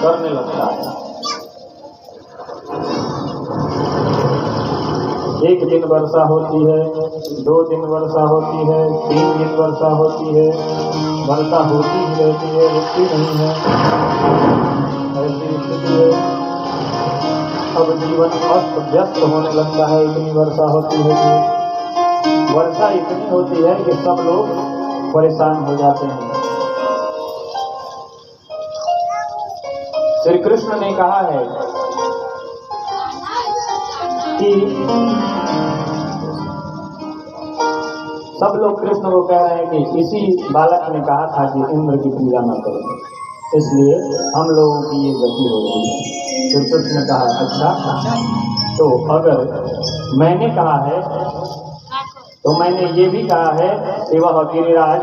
करने लगता है। एक दिन वर्षा होती है, 2 दिन वर्षा होती है, 3 दिन वर्षा होती है, वर्षा होती ही रहती है, रुकती नहीं है। ऐसी स्थिति है। अब जीवन अस्त व्यस्त होने लगता है। इतनी वर्षा होती है कि वर्षा इतनी होती है कि सब लोग परेशान हो जाते हैं। श्री कृष्ण ने कहा है कि सब लोग कृष्ण को कह रहे हैं कि इसी बालक ने कहा था कि इंद्र की पूजा न करो, इसलिए हम लोगों की ये गति हो रही है। तो कृष्ण ने कहा अच्छा, तो अगर मैंने कहा है तो मैंने ये भी कहा है कि वह गिरिराज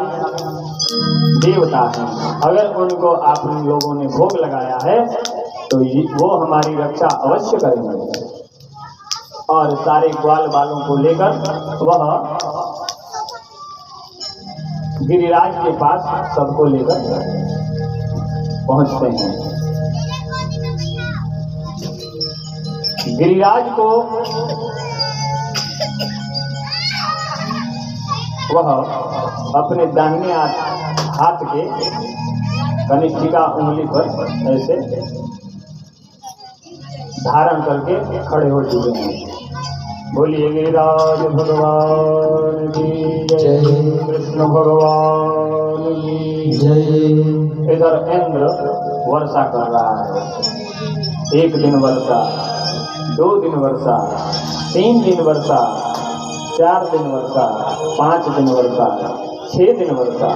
देवता है। अगर उनको आप लोगों ने भोग लगाया है तो वो हमारी रक्षा अवश्य करेंगे। और सारे ग्वाल बालों को लेकर वह गिरिराज के पास सबको लेकर पहुंचते हैं। गिरिराज को वह अपने दाहिने हाथ के कनिष्ठिका उंगली पर ऐसे धारण करके खड़े हो चुके हैं। बोलिए गिरिराज भगवान की जय, कृष्ण भगवान की जय। इधर इंद्र वर्षा कर रहा है। 1 दिन वर्षा, 2 दिन वर्षा, 3 दिन वर्षा, 4 दिन वर्षा, 5 दिन वर्षा, 6 दिन वर्षा।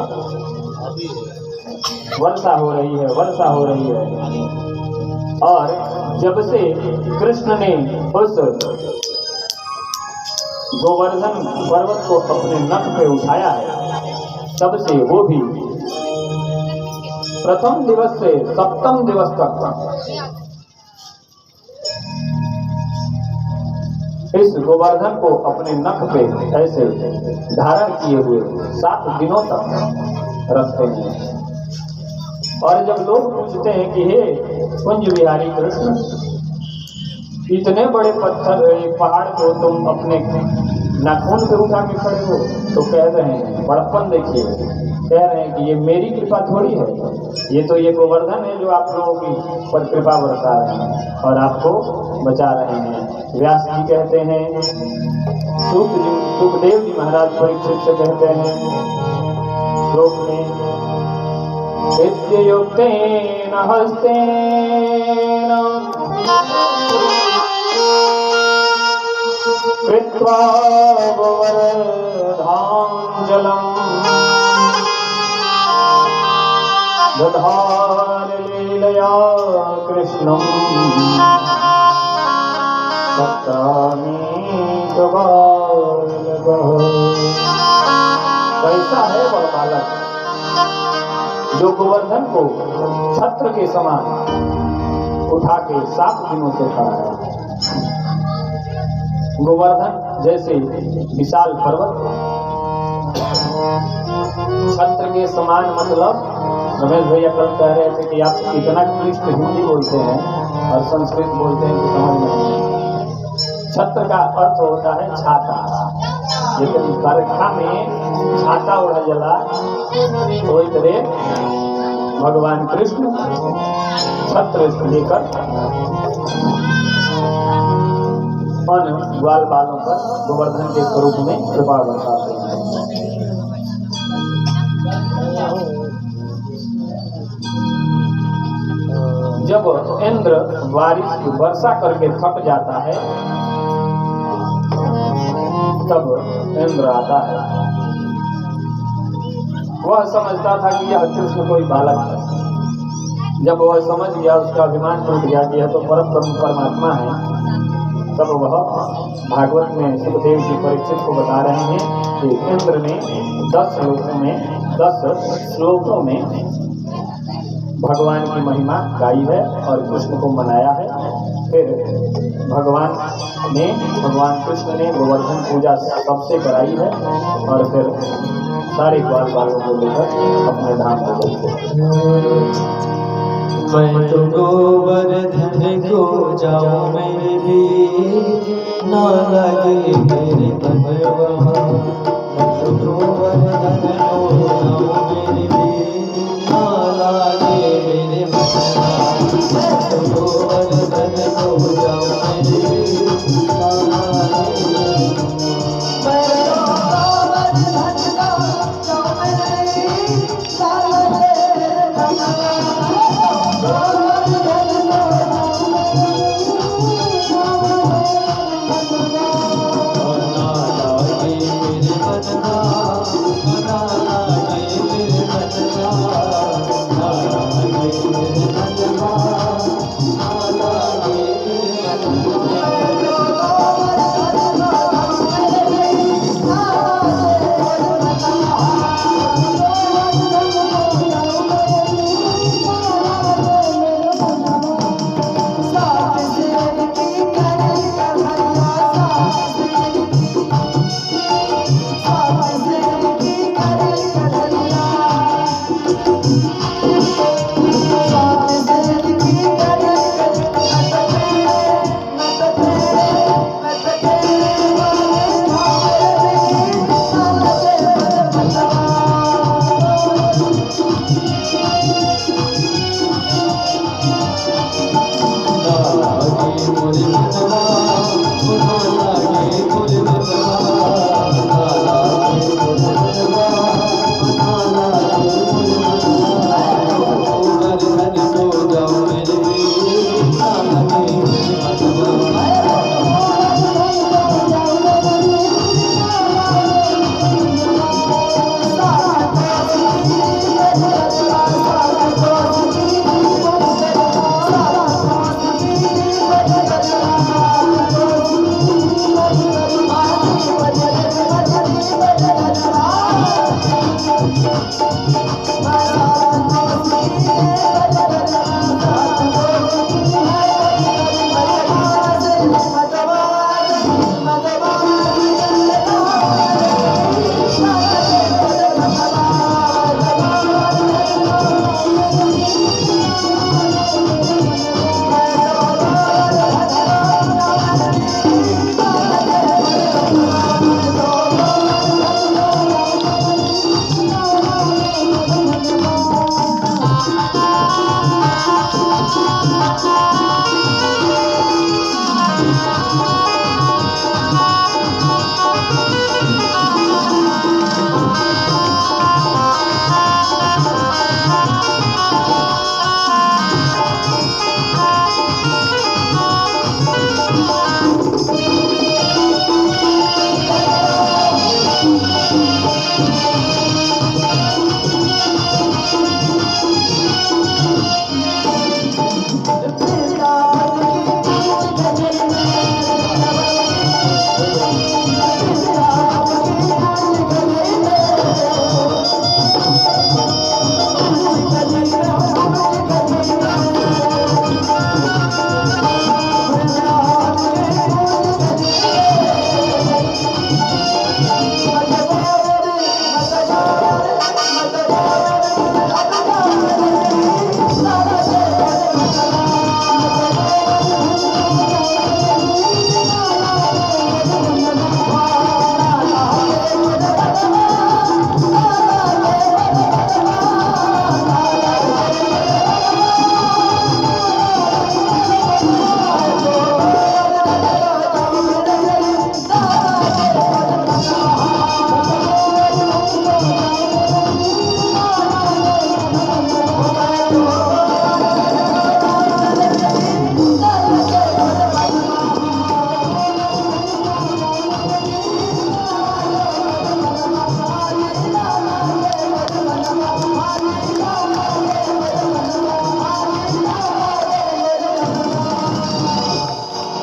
वर्षा हो रही है, वर्षा हो रही है। और जब से कृष्ण ने उस गोवर्धन पर्वत को अपने नख पे उठाया है, तब से वो भी प्रथम दिवस से 7वें दिवस तक इस गोवर्धन को अपने नख पे ऐसे धारण किए हुए 7 दिनों तक रखते हैं। और जब लोग पूछते हैं कि हे कुंज विहारी कृष्ण, इतने बड़े पत्थर पहाड़ को तुम अपने नाखून पे उठा के खड़े हो, तो कह रहे हैं, बड़प्पन देखिए, कह रहे हैं कि ये मेरी कृपा थोड़ी है, ये तो ये गोवर्धन है जो आप लोगों की पर कृपा बरसा रहे हैं और आपको बचा रहे हैं। व्यास जी कहते हैं, सुखदेव जी महाराज परीक्षित से कहते हैं श्लोक में, विद्युक्तेन हस्तेन कृत्वा गोवर्धनाञ्जलं दधार लीलया कृष्णं कैसा है वह बालक जो गोवर्धन को छत्र के समान उठा के 7 दिनों से खड़ा है। गोवर्धन जैसे विशाल पर्वत छत्र के समान, मतलब रमेश भैया कल कह रहे थे कि आप इतना क्लिष्ट हिंदी बोलते हैं और संस्कृत बोलते हैं कि समझ नहीं। छत्र का अर्थ होता है छाता, लेकिन बरखा में छाता उड़ा जला तो इतने भगवान कृष्ण छत्र लेकर उन ग्वाल बालों पर गोवर्धन के स्वरूप में कृपा बरसाते हैं। जब इंद्र वर्षा करके थक जाता है, तब इंद्र आता है। वह समझता था कि यह कृष्ण कोई बालक है। जब वह समझ गया, उसका अभिमान टूट गया कि यह तो परम परमात्मा है, तब वह भागवत में सुखदेव जी परीक्षित को बता रहे हैं कि इंद्र ने 10 श्लोकों में 10 श्लोकों में भगवान की महिमा गाई है और कृष्ण को मनाया है। फिर भगवान कृष्ण ने गोवर्धन पूजा सबसे कराई है और फिर सारे ग्वाल बालों को लेकर अपने धाम को गए। मैं तो गोवर्धन को जाऊं मेरे भी ना लगे मेरे बनवा। मैं तो गोवर्धन को जाऊं मेरे भी ना लगे मेरे बनवा। मैं तो गोवर्धन को जाऊं मेरे भी ना लगे मेरे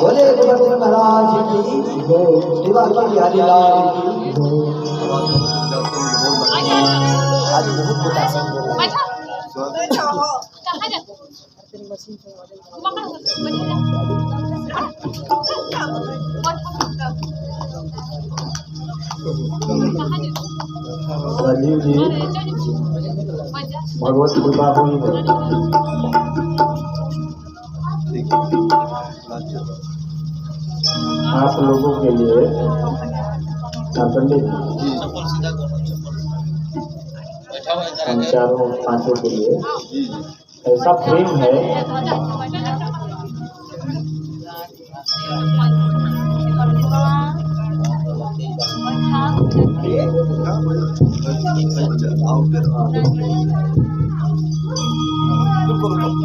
बोले गोवर्धन महाराज की सेवा की हरिलाल की। आज बहुत बड़ा संग राजीव जी भगवत कृपा हुई है। आप लोगों के लिए पंडित जी, हम चारों पांचों के लिए ऐसा प्रेम है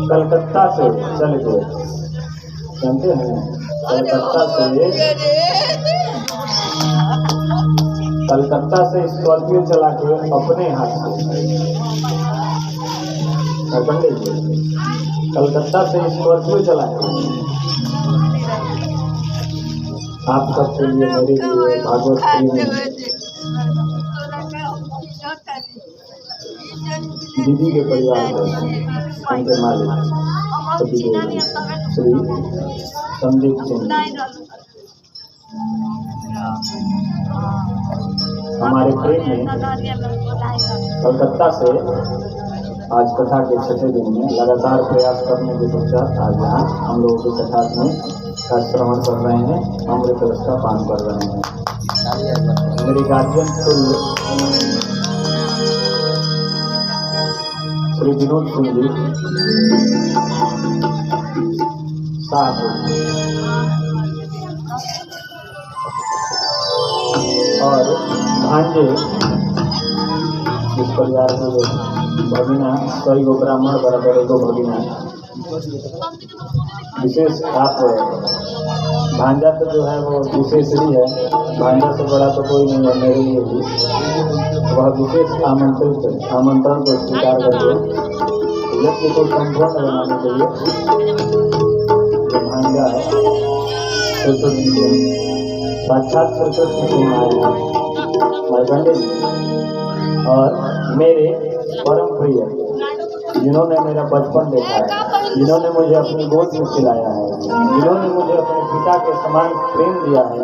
कलकत्ता से चल गए, जानते हैं कलकत्ता से स्कॉर्पियो चला के अपने हाथ से पंडित जी कलकत्ता से स्कॉर्पियो चला के आप सबके लिए मेरे लिए भागवत प्रेमी दीदी के परिवार में उनके मालिक श्री संदीप सिंह हमारे प्रेम में कलकत्ता से आज कथा के छठे दिन में लगातार प्रयास करने के पश्चात आज यहाँ हम लोगों के कथा में का श्रवण कर रहे हैं, अमृत रस का पान कर रहे हैं। मेरे गार्जियन श्री विनोद सिंह जी साहब और भांजे इस परिवार के भगिना कई गो ब्राह्मण बराबर एगो भगिना विशेष आप भांजा तो जो है वो विशेष ही है, भांजा से बड़ा तो कोई नहीं है मेरे लिए भी, वह विशेष आमंत्रण को स्वीकार करके यज्ञ को संपूर्ण बनाने के लिए जो भांजा है साक्षात सरस्वती मार्कंडे और मेरे परम प्रिय जिन्होंने मेरा बचपन देखा है, जिन्होंने मुझे अपनी गोद में खिलाया है, जिन्होंने मुझे अपने पिता के समान प्रेम दिया है,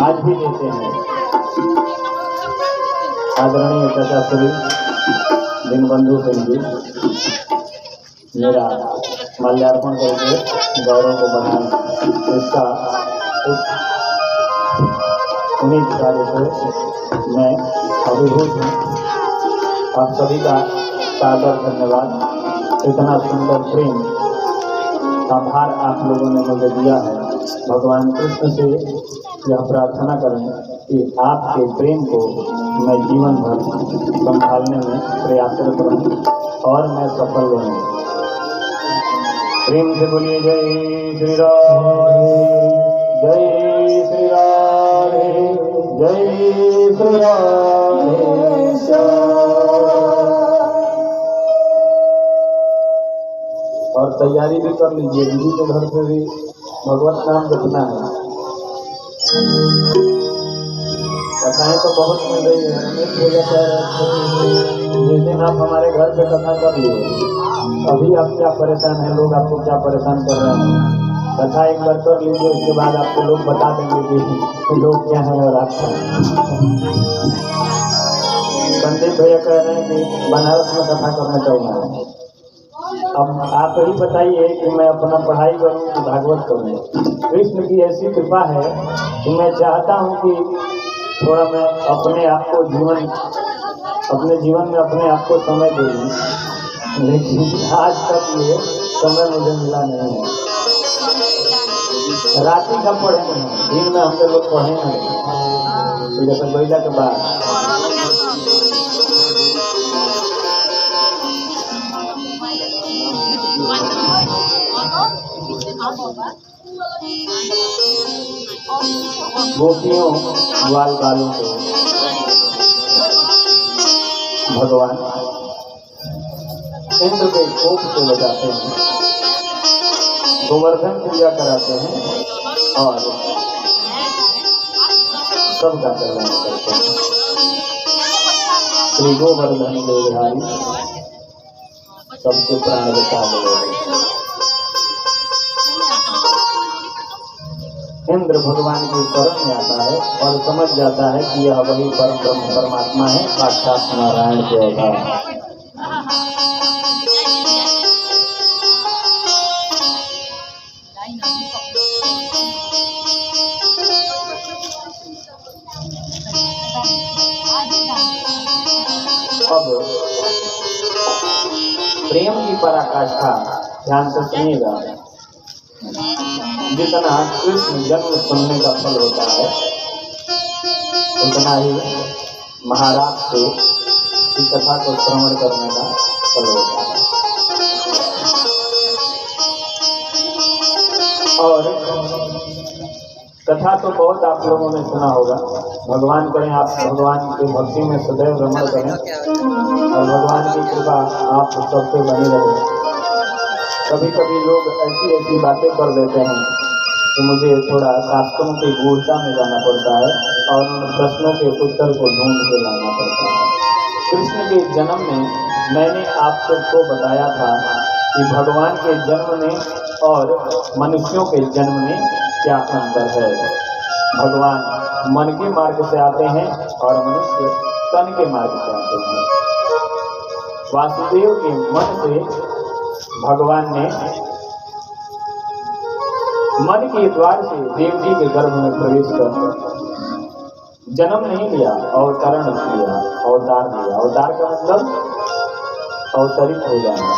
आज भी देते हैं। आदरणीय चाचा श्री दीनबंधु सिंह जी मेरा माल्यार्पण करके गौरव को बढ़ाएं, इसका उन्हीं कार्य से मैं अभिभूत हूँ। आप सभी का सादर धन्यवाद। इतना सुंदर प्रेम आभार आप लोगों ने मुझे दिया है। भगवान कृष्ण से यह प्रार्थना करें कि आपके प्रेम को मैं जीवन भर संभालने में प्रयासरत रहूं और मैं सफल रहूं। प्रेम से बोलिए जय श्री राम, जय श्री राम, जय श्री राम। और तैयारी भी कर लीजिए, दीदी के घर पे भी भगवत नाम जपना है। कथाएं तो बहुत मिल रही है, जिस दिन आप हमारे घर पे कथा कर लिए, अभी आप क्या परेशान हैं, लोग आपको क्या परेशान कर रहे हैं। कथा एक बार कर लीजिए, उसके बाद आपको लोग बता देंगे कि लोग क्या हैं और आप क्या हैं। संदीप भैया कह रहे हैं कि बनारस में कथा करना चाहूँगा। अब आप ही बताइए कि मैं अपना पढ़ाई करूं कि भागवत करूं। कृष्ण की ऐसी कृपा है कि मैं चाहता हूं कि थोड़ा मैं अपने आप को अपने जीवन में अपने आप को समय दे दूं, लेकिन आज तक ये समय मुझे मिला नहीं है। रात्रि का पढ़े नहीं, दिन में हम लोग पढ़े नहीं, जैसे बैठा के बाद गोपियों ग्वाल बालों को भगवान इंद्र के कोप से बचाते हैं, गोवर्धन पूजा कराते हैं और सबका कल्याण करते हैं। श्री गोवर्धन देवधारी सबके प्राण बचा ले। इंद्र भगवान की शरण में आता है और समझ जाता है कि यह वही परम ब्रह्म परमात्मा है, साक्षात नारायण के अवतार। पराकाष्ठा। ध्यान से सुनिएगा, जितना कृष्ण जन्म सुनने का फल होता है उतना ही महाराज से की कथा को श्रवण करने का फल होता है। और कथा तो बहुत आप लोगों ने सुना होगा। भगवान करें आप भगवान की भक्ति में सदैव रमण करें और भगवान की कृपा आप सब पे बनी रहे। कभी कभी लोग ऐसी ऐसी बातें कर देते हैं कि मुझे थोड़ा शास्त्रों की गूढ़ता में जाना पड़ता है और उन प्रश्नों के उत्तर को ढूंढ के लाना पड़ता है। कृष्ण के जन्म में मैंने आप सबको बताया था कि भगवान के जन्म में और मनुष्यों के जन्म में क्या अंतर है। भगवान मन के मार्ग से आते हैं और मनुष्य तन के मार्ग से आते हैं। वासुदेव के मन से भगवान ने मन के द्वार से देव जी के गर्भ में प्रवेश कर जन्म नहीं लिया, अवतरण किया, अवतार लिया। अवतार का मतलब अवतरित हो जाना,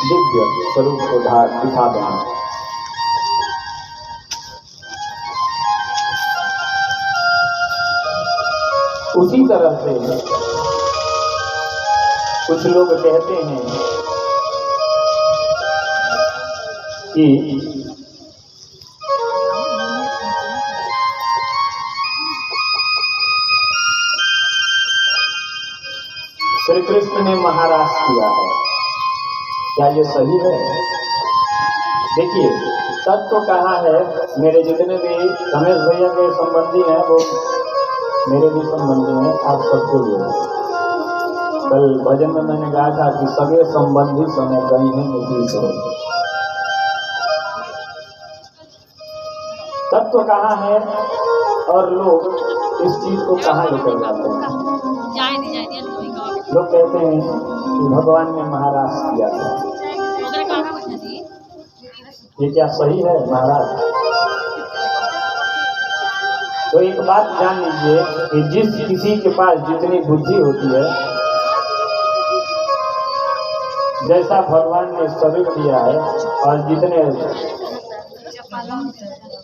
दिव्य स्वरूप को दिखा देना। उसी तरह से कुछ लोग कहते हैं कि श्री कृष्ण ने महाराज किया है। क्या ये सही है? देखिए, तत्व कहाँ है। मेरे जितने भी रमेश भैया के संबंधी हैं वो मेरे भी संबंधी हैं, आप सबके लिए। कल भजन में मैंने कहा था कि सगे संबंधी समय कहीं है मिट्टी से। तत्व कहाँ है और लोग इस चीज को कहाँ लेकर जाते हैं। लोग कहते हैं कि भगवान ने महाराज किया था। ये क्या सही है महाराज? तो एक बात जान लीजिए कि जिस किसी के पास जितनी बुद्धि होती है, जैसा भगवान ने शरीर दिया है और जितने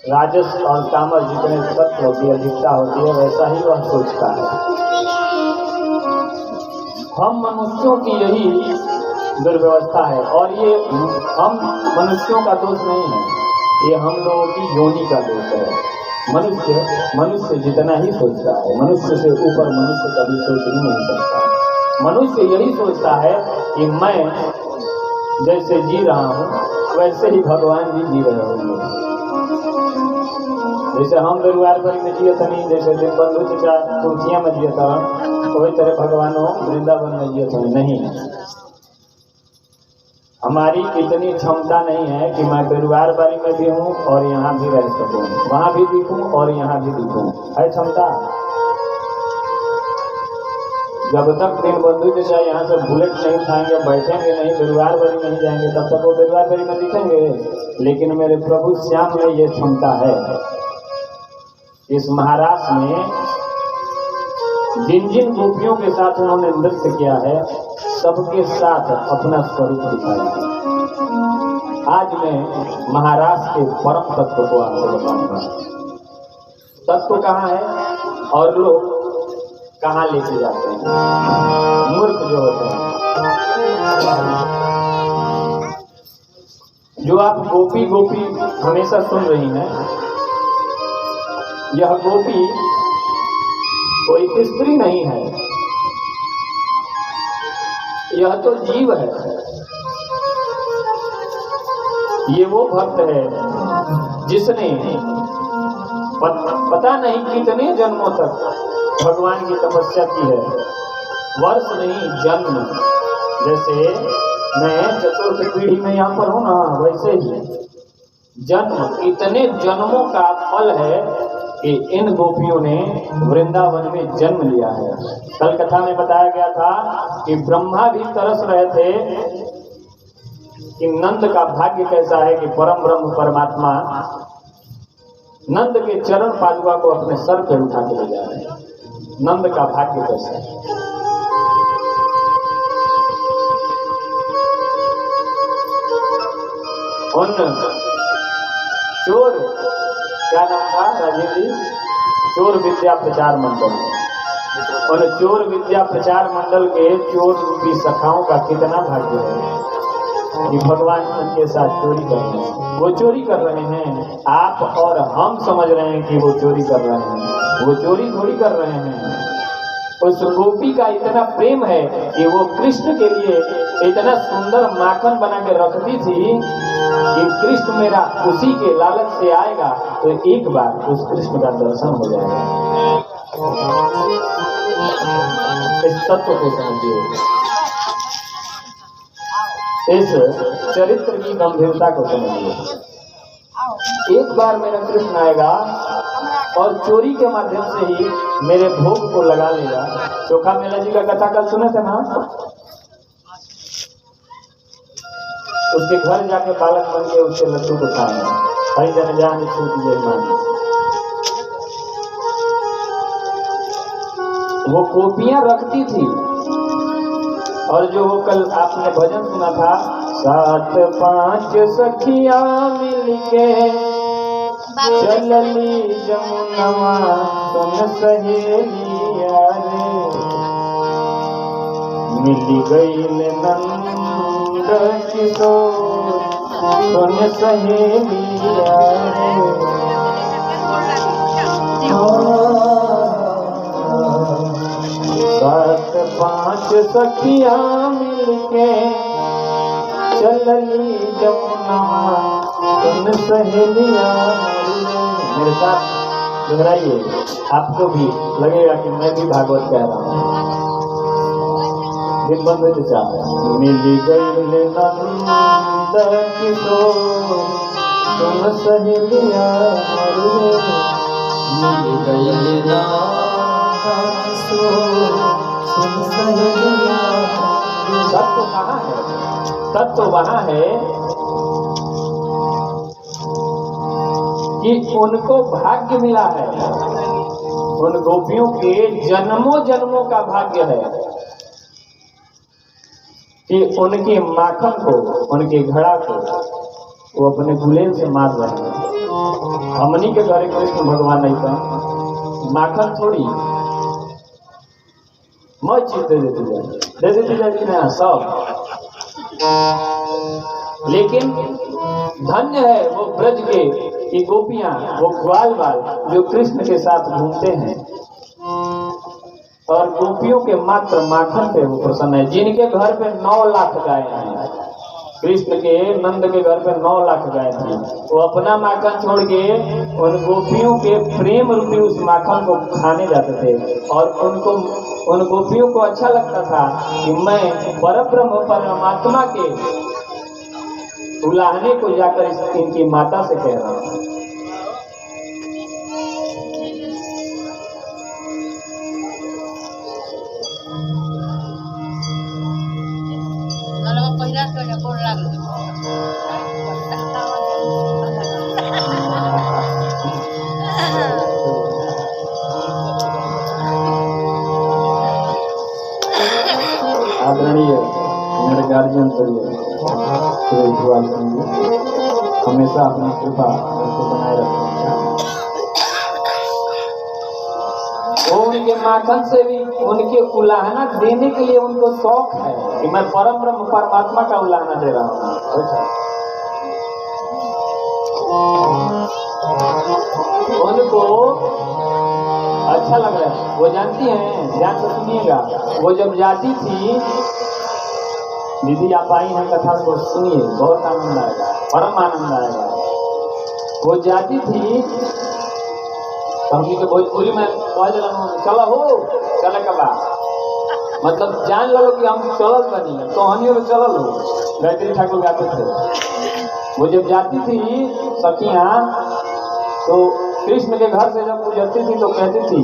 राजस और तामस जितने तत्व होती है, अधिकता होती है, वैसा ही वह सोचता है। हम मनुष्यों की यही दुर्व्यवस्था है और ये हम मनुष्यों का दोष नहीं है, ये हम लोगों की योनि का दोष है। मनुष्य जितना ही सोचता है, मनुष्य से ऊपर मनुष्य कभी सोच ही नहीं सकता। मनुष्य यही सोचता है कि मैं जैसे जी रहा हूँ वैसे ही भगवान भी जी रहे होंगे। जैसे हम दरबार में जिए नहीं, जैसे दिन बंधु चचा तुलसिया में जिए था, वही तरह भगवान हो वृंदावन में जिए थे नहीं। हमारी इतनी क्षमता नहीं है कि मैं दरबार बारी में भी हूँ और यहाँ भी रह सकूँ, वहाँ भी दिखूँ और यहाँ भी दिखूँ। है क्षमता? जब तक दिन बंधु चचा यहाँ से बुलेट नहीं उठाएंगे, बैठेंगे नहीं, दरबार बारी नहीं जाएंगे, तब तक वो दरबार बारी में दिखेंगे। लेकिन मेरे प्रभु श्याम में ये क्षमता है। इस महाराष्ट्र में जिन जिन गोपियों के साथ उन्होंने नृत्य किया है, सबके साथ अपना स्वरूप दिखाया है। आज मैं महाराष्ट्र के परम तत्व को आपको बताऊंगा। तत्व कहाँ है और लोग कहाँ लेके जाते हैं, मूर्ख जो होते हैं। जो आप गोपी गोपी हमेशा सुन रही हैं, यह गोपी कोई स्त्री नहीं है, यह तो जीव है। ये वो भक्त है जिसने पता नहीं कितने जन्मों तक भगवान की तपस्या की है। वर्ष नहीं, जन्म। जैसे मैं चतुर्थ पीढ़ी में यहाँ पर हूँ ना, वैसे ही जन्म, इतने जन्मों का फल है कि इन गोपियों ने वृंदावन में जन्म लिया है। कल कथा में बताया गया था कि ब्रह्मा भी तरस रहे थे कि नंद का भाग्य कैसा है कि परम ब्रह्म परमात्मा नंद के चरण पादुका को अपने सर पर उठा के ले जा रहे हैं। नंद का भाग्य कैसा है? उन चोर, क्या नाम था राजीव जी, चोर विद्या प्रचार मंडल, उन चोर विद्या प्रचार मंडल के चोर रूपी सखाओं का कितना भाग्य है कि भगवान उनके साथ चोरी कर रहे हैं। वो चोरी कर रहे हैं, आप और हम समझ रहे हैं कि वो चोरी कर रहे हैं, वो चोरी थोड़ी कर रहे हैं। उस गोपी का इतना प्रेम है कि वो कृष्ण के लिए इतना सुंदर माखन बना के रखती थी कि कृष्ण मेरा उसी के लालच से आएगा तो एक बार उस कृष्ण का दर्शन हो जाएगा। इस तत्व को समझिए, इस चरित्र की गंभीरता को समझिए। एक बार मेरा कृष्ण आएगा और चोरी के माध्यम से ही मेरे भोग को लगा लेगा। चोखा मेला जी का कथा कल सुने थे ना, उसके घर जाके बालक बन के उसके लड्डू को खाएंगे, हरी जन जान छूट जय मान। वो कॉपियां रखती थी, और जो वो कल आपने भजन सुना था, 7-5 सखियां मिलके चलली जमुनवा सुन सहेलिया रे, मिली गईल नंद किशोर सुन सहेलिया रे। 7-5 सखियां मिलके चलली जमुनवा सुन सहेलिया। मेरे साथ दोहराइए, आपको भी लगेगा कि मैं भी भागवत कह रहा हूँ। दिन बंद हुए तो चाह मिली गई नंद किशोर सुन सहेलिया, मिल गई नंद किशोर सुन सहेलिया। तत्व कहाँ है? तत्व वहाँ है कि उनको भाग्य मिला है, उन गोपियों के जन्मों जन्मों का भाग्य है कि उनके माखन को, उनके घड़ा को वो अपने गुलेल से मार रहे हैं। हमनी के घरे कृष्ण भगवान नहीं था, माखन थोड़ी मत चीज दे देती जाती ना सब। लेकिन धन्य है वो ब्रज के कि गोपियां, वो ग्वाल बाल जो कृष्ण के साथ घूमते हैं, और गोपियों के मात्र माखन पे वो प्रसन्न है। जिनके घर पे 9 लाख गाय हैं, कृष्ण के नंद के घर पे 9 लाख गाय थी, वो अपना माखन छोड़ के उन गोपियों के प्रेम रूपी उस माखन को खाने जाते थे। और उनको, उन गोपियों को अच्छा लगता था कि मैं परब्रह्म परमात्मा के उलाहने को जाकर इनकी माता से कह रहा हूँ। आदरणीय मेरे गार्जियन हमेशा अपनी कृपा उनको बनाए रखें। वो उनके माखन से भी उनके उलाहना देने के लिए उनको शौक है कि मैं परम ब्रह्म परमात्मा का उलाहना दे रहा हूँ। उनको अच्छा लग रहा है। वो जानती हैं, ध्यान से सुनिएगा, वो जब जाती थी, दीदी आप आई हैं कथा को सुनिए, बहुत आनंद आएगा, परम आनंद आएगा। वो जाती थी, हमनी के भोजपुरी में चला हो चले के बाद, मतलब जान लो कि हम चलल बनी, तो हमियों में चलल हो। गायत्री ठाकुर गाते थे। वो जब जाती थी सखियां, तो कृष्ण के घर से जब गुजरती थी तो कहती थी,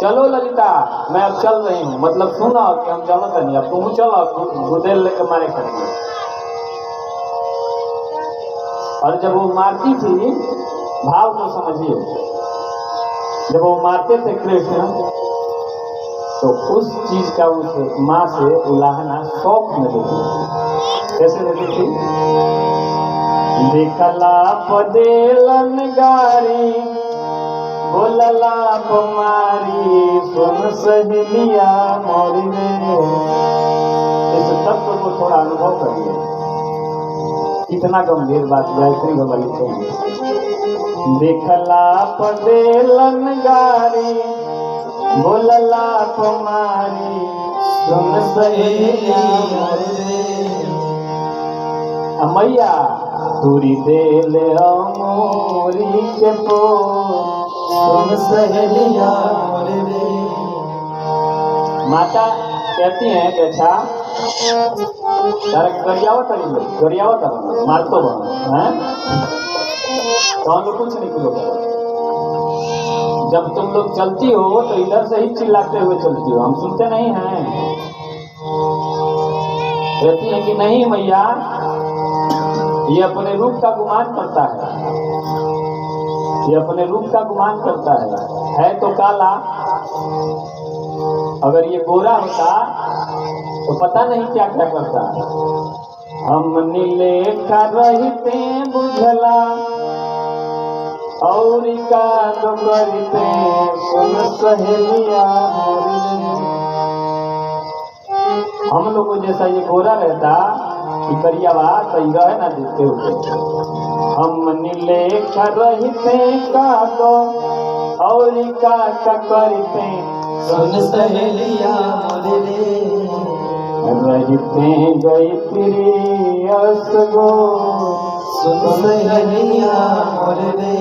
चलो ललिता मैं अब चल रही हूँ, मतलब सुना कि हम चलत नहीं, अब तुम चलो गुदेल लेके मारे खड़ी। और जब वो मारती थी, भाव को समझिए, जब वो मारते थे कृष्ण, तो उस चीज का उस माँ से उलाहना शौक में देती थी। कैसे देती थी? देखला पदेलन गारी, बोलला कुमारी, सुन सहेलिया मोरी रे। इस तत्व को थोड़ा अनुभव करिए, कितना गंभीर बात गायत्री बाबा लिखे हैं। देखला पदेलन गारी, बोलला कुमारी, सुन सहेलिया मोरी रे। मैया तुरी देल अमोरी के पो, सुन सहेलिया मोरे रे। माता कहती हैं कि अच्छा तारा गरियावत मारतो बनो हैं, कौन लोग कुछ नहीं करो। जब तुम लोग चलती हो तो इधर से ही चिल्लाते हुए चलती हो, हम सुनते नहीं हैं। कहती है कि नहीं मैया, ये अपने रूप का गुमान करता है, ये अपने रूप का गुमान करता है तो काला। अगर ये गोरा होता तो पता नहीं क्या क्या करता। हम नीले का रहते बुझला और का तो करते, सुन सहेलिया मोरी। हम लोगों जैसा ये गोरा रहता कि करियावा सही रहे ना देखते हुए। हम नीले का रहते का तो और का करते, सुन सहेलिया मोरे रे। रहते गई तेरी असगो, सुन सहेलिया मोरे रे।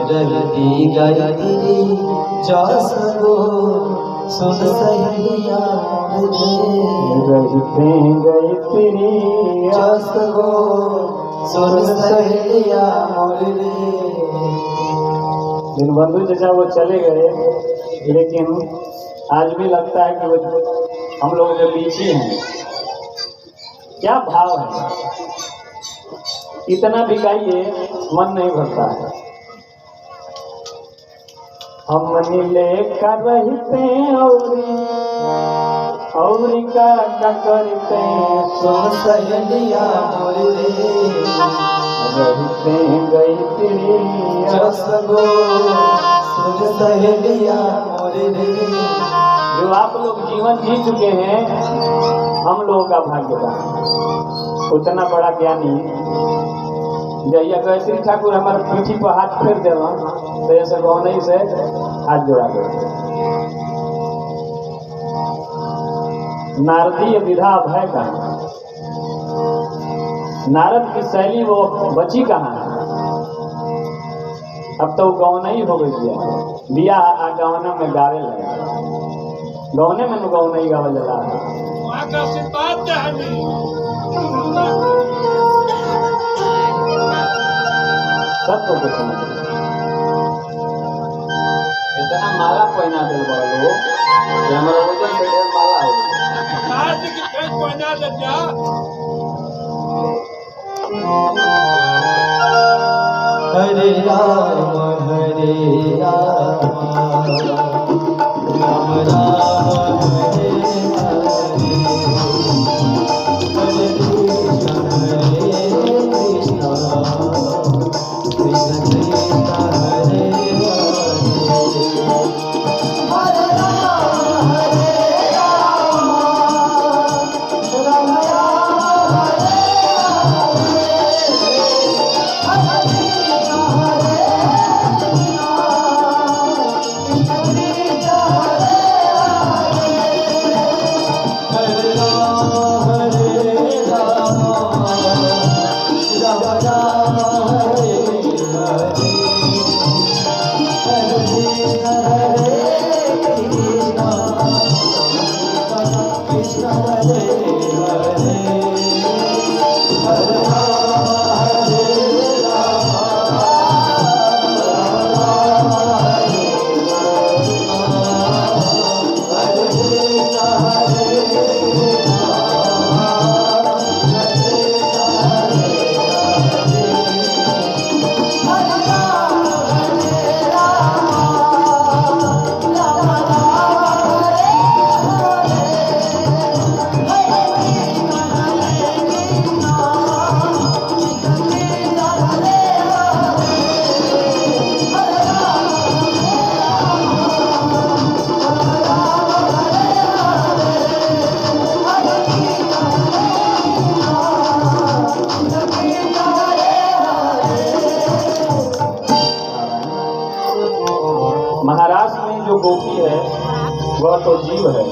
रहती गई जसगो, सुन सहेलिया मोरे रे। रहते गई तेरी जसगो, सुन सहेलिया मोरे रे। दीनबंधु चाचा वो चले गए, लेकिन आज भी लगता है कि वो हम लोगों के बीच ही हैं। क्या भाव है, इतना भी गाइए मन नहीं भरता है। हम नीले का रहते औरी का करते, सुन सहेलिया मोरे रे। रहते गई तेरी जसगो, सुन सहेलिया मोरे रे। जो आप लोग जीवन जी चुके हैं, हम लोगों का भाग्य था। उतना बड़ा ज्ञानी जैया गैश्री ठाकुर हमारे पीठी पर हाथ फेर देवा तो ऐसे गौनई से हाथ जोड़ा गए। नारदीय विधा भय का नारद की शैली वो बची कहाँ है? अब तो गौनई हो गई बिया आ गौना में गावे लगे, गौने में गौनई गावल जला सबको कुछ इतना माला पहना दिल बोलो कि हमारा वजन से ढेर माला हो हरे राम हरे राम, राम राम हरे हरे। हरे कृष्ण कृष्ण कृष्ण हरे हरे। तो जीव है,